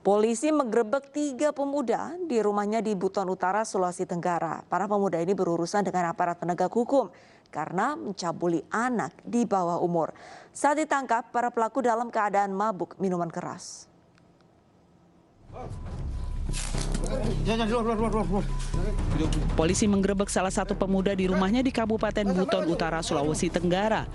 Polisi menggerebek 3 pemuda di rumahnya di Buton Utara, Sulawesi Tenggara. Para pemuda ini berurusan dengan aparat penegak hukum karena mencabuli anak di bawah umur. Saat ditangkap, para pelaku dalam keadaan mabuk minuman keras. Polisi menggerebek salah satu pemuda di rumahnya di Kabupaten Buton Utara, Sulawesi Tenggara.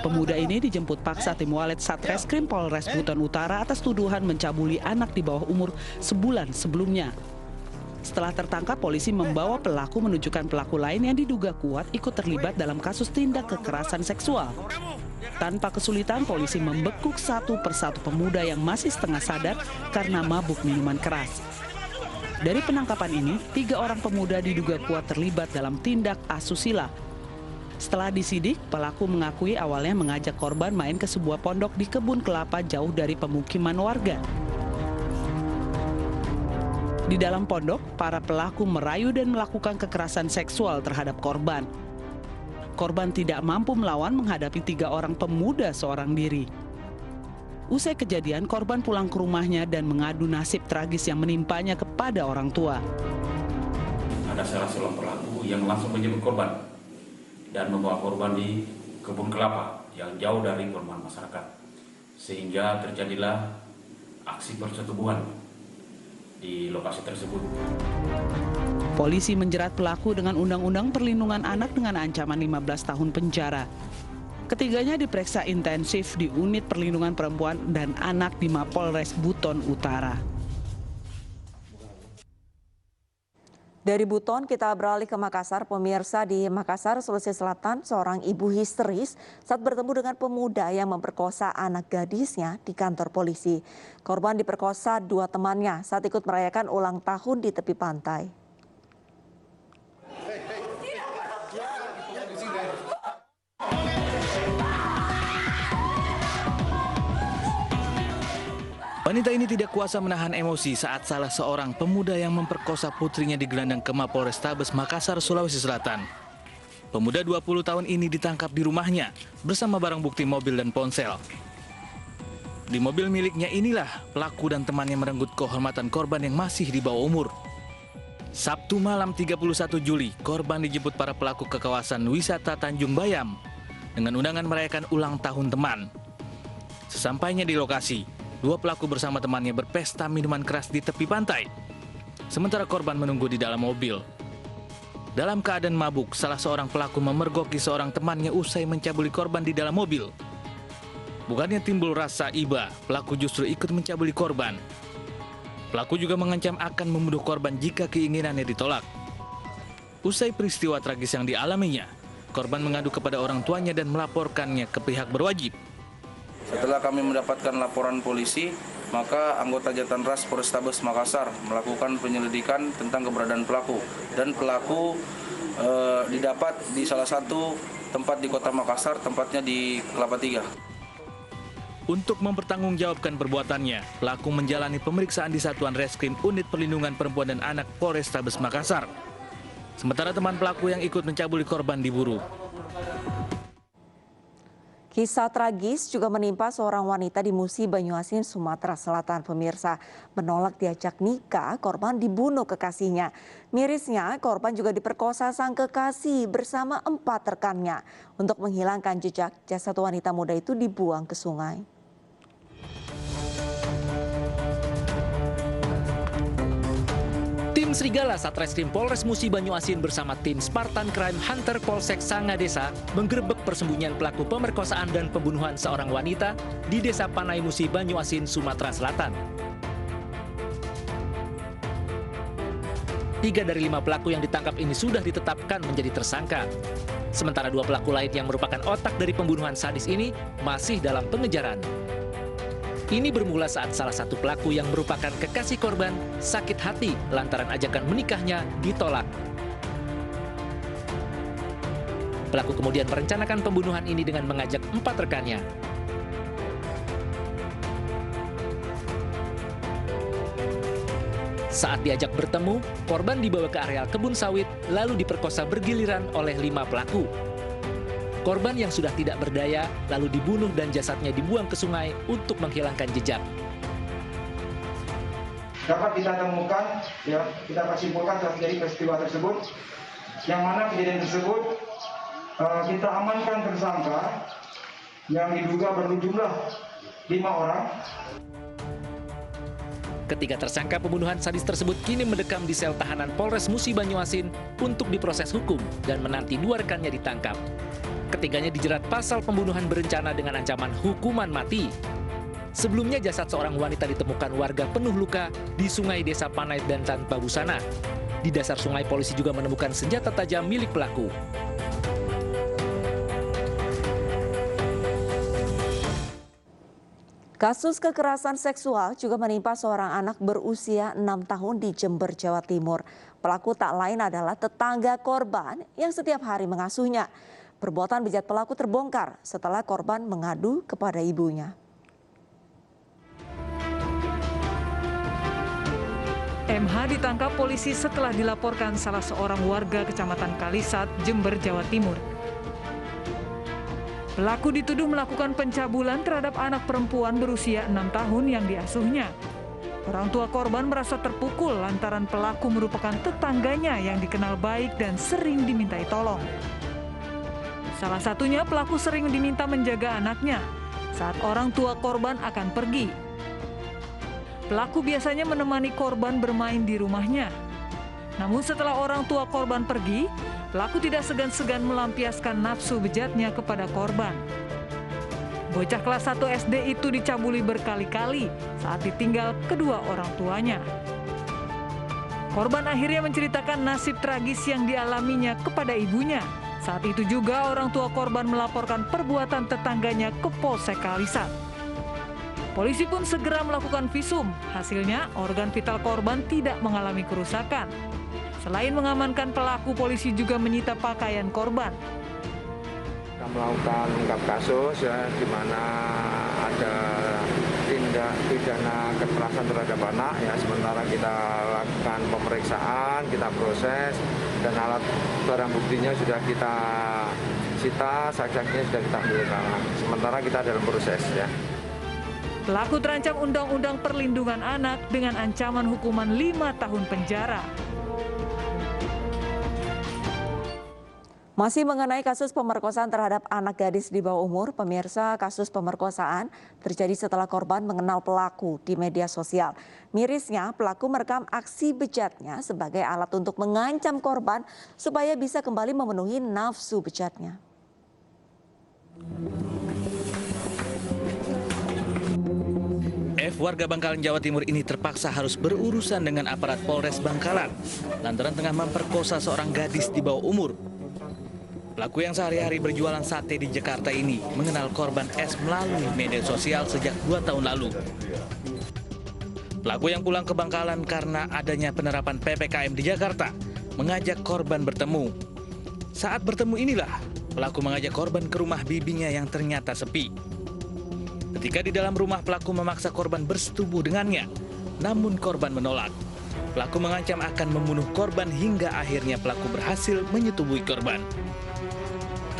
Pemuda ini dijemput paksa tim Walet Satreskrim Polres Buton Utara atas tuduhan mencabuli anak di bawah umur sebulan sebelumnya. Setelah tertangkap, polisi membawa pelaku menunjukkan pelaku lain yang diduga kuat ikut terlibat dalam kasus tindak kekerasan seksual. Tanpa kesulitan, polisi membekuk satu persatu pemuda yang masih setengah sadar karena mabuk minuman keras. Dari penangkapan ini, 3 orang pemuda diduga kuat terlibat dalam tindak asusila. Setelah disidik, pelaku mengakui awalnya mengajak korban main ke sebuah pondok di kebun kelapa jauh dari pemukiman warga. Di dalam pondok, para pelaku merayu dan melakukan kekerasan seksual terhadap korban. Korban tidak mampu melawan menghadapi 3 orang pemuda seorang diri. Usai kejadian, korban pulang ke rumahnya dan mengadu nasib tragis yang menimpanya kepada orang tua. Ada salah seorang pelaku yang langsung menjemput korban dan membawa korban di kebun kelapa yang jauh dari perumahan masyarakat, sehingga terjadilah aksi persetubuhan di lokasi tersebut. Polisi menjerat pelaku dengan Undang-Undang Perlindungan Anak dengan ancaman 15 tahun penjara. Ketiganya diperiksa intensif di Unit Perlindungan Perempuan dan Anak di Mapolres Buton Utara. Dari Buton kita beralih ke Makassar. Pemirsa, di Makassar, Sulawesi Selatan, seorang ibu histeris saat bertemu dengan pemuda yang memperkosa anak gadisnya di kantor polisi. Korban diperkosa 2 temannya saat ikut merayakan ulang tahun di tepi pantai. Wanita ini tidak kuasa menahan emosi saat salah seorang pemuda yang memperkosa putrinya digelandang ke Mapolrestabes Makassar, Sulawesi Selatan. Pemuda 20 tahun ini ditangkap di rumahnya bersama barang bukti mobil dan ponsel. Di mobil miliknya inilah pelaku dan temannya merenggut kehormatan korban yang masih di bawah umur. Sabtu malam 31 Juli, korban dijemput para pelaku ke kawasan wisata Tanjung Bayam dengan undangan merayakan ulang tahun teman. Sesampainya di lokasi, 2 pelaku bersama temannya berpesta minuman keras di tepi pantai. Sementara korban menunggu di dalam mobil. Dalam keadaan mabuk, salah seorang pelaku memergoki seorang temannya usai mencabuli korban di dalam mobil. Bukannya timbul rasa iba, pelaku justru ikut mencabuli korban. Pelaku juga mengancam akan membunuh korban jika keinginannya ditolak. Usai peristiwa tragis yang dialaminya, korban mengadu kepada orang tuanya dan melaporkannya ke pihak berwajib. Setelah kami mendapatkan laporan polisi, maka anggota Jatan Ras Polrestabes Makassar melakukan penyelidikan tentang keberadaan pelaku. Dan pelaku didapat di salah satu tempat di kota Makassar, tempatnya di Kelapa Tiga. Untuk mempertanggungjawabkan perbuatannya, pelaku menjalani pemeriksaan di Satuan Reskrim Unit Perlindungan Perempuan dan Anak Polrestabes Makassar. Sementara teman pelaku yang ikut mencabuli korban diburu. Kisah tragis juga menimpa seorang wanita di Musi, Banyuasin, Sumatera Selatan. Pemirsa, menolak diajak nikah, korban dibunuh kekasihnya. Mirisnya, korban juga diperkosa sang kekasih bersama 4 rekannya. Untuk menghilangkan jejak, jasad wanita muda itu dibuang ke sungai. Tim Serigala Satreskrim Polres Musi Banyuasin bersama tim Spartan Crime Hunter Polsek Sangadesa menggerebek persembunyian pelaku pemerkosaan dan pembunuhan seorang wanita di Desa Panai Musi Banyuasin, Sumatera Selatan. 3 dari 5 pelaku yang ditangkap ini sudah ditetapkan menjadi tersangka. Sementara 2 pelaku lain yang merupakan otak dari pembunuhan sadis ini masih dalam pengejaran. Ini bermula saat salah satu pelaku yang merupakan kekasih korban sakit hati lantaran ajakan menikahnya ditolak. Pelaku kemudian merencanakan pembunuhan ini dengan mengajak 4 rekannya. Saat diajak bertemu, korban dibawa ke areal kebun sawit lalu diperkosa bergiliran oleh 5 pelaku. Korban yang sudah tidak berdaya lalu dibunuh dan jasadnya dibuang ke sungai untuk menghilangkan jejak. dapat kita temukan, ya kita simpulkan telah terjadi peristiwa tersebut, yang mana kejadian tersebut kita amankan tersangka yang diduga berjumlah 5 orang. Ketiga tersangka pembunuhan sadis tersebut kini mendekam di sel tahanan Polres Musi Banyuasin untuk diproses hukum dan menanti 2 rekannya ditangkap. Ketiganya dijerat pasal pembunuhan berencana dengan ancaman hukuman mati. Sebelumnya jasad seorang wanita ditemukan warga penuh luka di Sungai Desa Panait dan Tanpa Busana. Di dasar sungai polisi juga menemukan senjata tajam milik pelaku. Kasus kekerasan seksual juga menimpa seorang anak berusia 6 tahun di Jember, Jawa Timur. Pelaku tak lain adalah tetangga korban yang setiap hari mengasuhnya. Perbuatan bejat pelaku terbongkar setelah korban mengadu kepada ibunya. MH ditangkap polisi setelah dilaporkan salah seorang warga Kecamatan Kalisat, Jember, Jawa Timur. Pelaku dituduh melakukan pencabulan terhadap anak perempuan berusia 6 tahun yang diasuhnya. Orang tua korban merasa terpukul lantaran pelaku merupakan tetangganya yang dikenal baik dan sering dimintai tolong. Salah satunya pelaku sering diminta menjaga anaknya saat orang tua korban akan pergi. Pelaku biasanya menemani korban bermain di rumahnya. Namun setelah orang tua korban pergi, pelaku tidak segan-segan melampiaskan nafsu bejatnya kepada korban. Bocah kelas 1 SD itu dicabuli berkali-kali saat ditinggal kedua orang tuanya. Korban akhirnya menceritakan nasib tragis yang dialaminya kepada ibunya. Saat itu juga orang tua korban melaporkan perbuatan tetangganya ke Polsek Kalisat. Polisi pun segera melakukan visum. Hasilnya organ vital korban tidak mengalami kerusakan. Selain mengamankan pelaku, polisi juga menyita pakaian korban. Kita melakukan ungkap kasus ya, di mana ada tindak pidana kekerasan terhadap anak ya. Sementara kita lakukan pemeriksaan, kita proses, dan alat barang buktinya sudah kita sita, saksi-saksinya sudah kita ambil. Sementara kita dalam proses ya. Pelaku terancam Undang-Undang Perlindungan Anak dengan ancaman hukuman 5 tahun penjara. Masih mengenai kasus pemerkosaan terhadap anak gadis di bawah umur, pemirsa, kasus pemerkosaan terjadi setelah korban mengenal pelaku di media sosial. Mirisnya, pelaku merekam aksi bejatnya sebagai alat untuk mengancam korban supaya bisa kembali memenuhi nafsu bejatnya. F, warga Bangkalan, Jawa Timur ini terpaksa harus berurusan dengan aparat Polres Bangkalan lantaran tengah memperkosa seorang gadis di bawah umur. Pelaku yang sehari-hari berjualan sate di Jakarta ini mengenal korban S melalui media sosial sejak 2 tahun lalu. Pelaku yang pulang ke Bangkalan karena adanya penerapan PPKM di Jakarta mengajak korban bertemu. Saat bertemu inilah pelaku mengajak korban ke rumah bibinya yang ternyata sepi. Ketika di dalam rumah, pelaku memaksa korban bersetubuh dengannya, namun korban menolak. Pelaku mengancam akan membunuh korban hingga akhirnya pelaku berhasil menyetubuhi korban.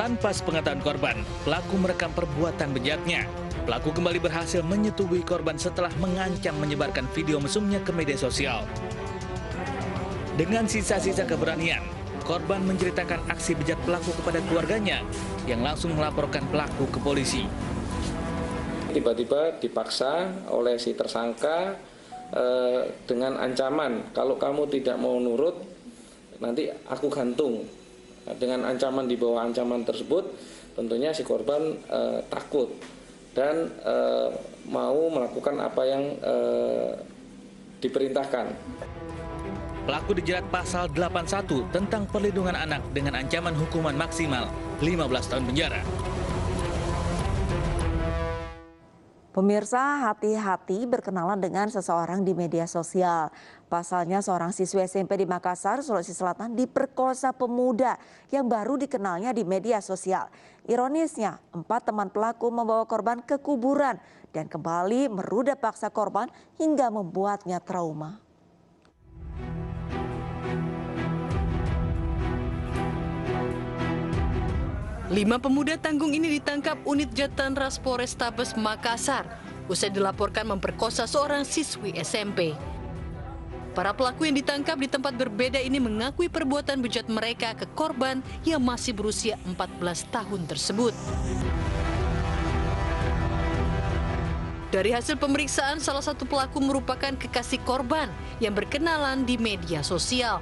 Tanpa sepengetahuan korban, pelaku merekam perbuatan bejatnya. Pelaku kembali berhasil menyetubuhi korban setelah mengancam menyebarkan video mesumnya ke media sosial. Dengan sisa-sisa keberanian, korban menceritakan aksi bejat pelaku kepada keluarganya yang langsung melaporkan pelaku ke polisi. Tiba-tiba dipaksa oleh si tersangka dengan ancaman, kalau kamu tidak mau nurut, nanti aku gantung. Dengan ancaman, di bawah ancaman tersebut, tentunya si korban takut dan mau melakukan apa yang diperintahkan. Pelaku dijerat pasal 81 tentang perlindungan anak dengan ancaman hukuman maksimal 15 tahun penjara. Pemirsa, hati-hati berkenalan dengan seseorang di media sosial. Pasalnya seorang siswi SMP di Makassar, Sulawesi Selatan diperkosa pemuda yang baru dikenalnya di media sosial. Ironisnya, 4 teman pelaku membawa korban ke kuburan dan kembali meruda paksa korban hingga membuatnya trauma. Lima pemuda tanggung ini ditangkap unit Jatanras Polrestabes Makassar usai dilaporkan memperkosa seorang siswi SMP. Para pelaku yang ditangkap di tempat berbeda ini mengakui perbuatan bejat mereka ke korban yang masih berusia 14 tahun tersebut. Dari hasil pemeriksaan, salah satu pelaku merupakan kekasih korban yang berkenalan di media sosial.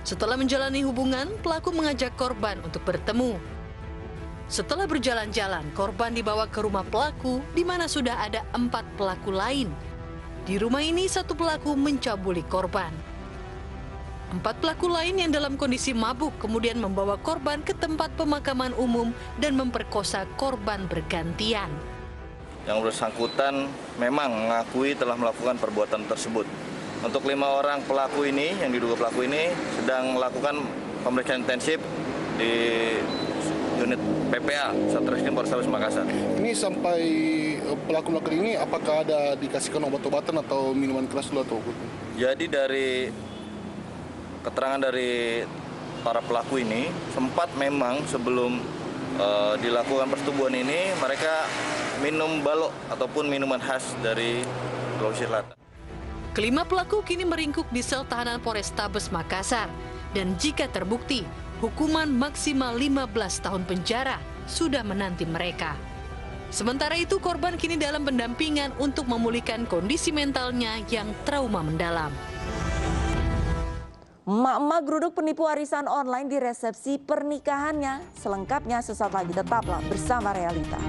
Setelah menjalani hubungan, pelaku mengajak korban untuk bertemu. Setelah berjalan-jalan, korban dibawa ke rumah pelaku di mana sudah ada 4 pelaku lain. Di rumah ini, satu pelaku mencabuli korban. 4 pelaku lain yang dalam kondisi mabuk kemudian membawa korban ke tempat pemakaman umum dan memperkosa korban bergantian. Yang bersangkutan memang mengakui telah melakukan perbuatan tersebut. Untuk 5 orang pelaku ini, yang diduga pelaku ini, sedang melakukan pemeriksaan intensif di unit PPA Satreskrim Polrestabes Makassar. Ini sampai pelaku melakukan ini, apakah ada dikasihkan obat-obatan atau minuman keras dulu atau? Jadi dari keterangan dari para pelaku ini, sempat memang sebelum dilakukan persetubuhan ini, mereka minum balok ataupun minuman khas dari Sulawesi Selatan. Kelima pelaku kini meringkuk di sel tahanan Polrestabes Makassar. Dan jika terbukti, hukuman maksimal 15 tahun penjara sudah menanti mereka. Sementara itu, korban kini dalam pendampingan untuk memulihkan kondisi mentalnya yang trauma mendalam. Emak-emak geruduk penipu arisan online di resepsi pernikahannya. Selengkapnya sesaat lagi, tetaplah bersama Realita.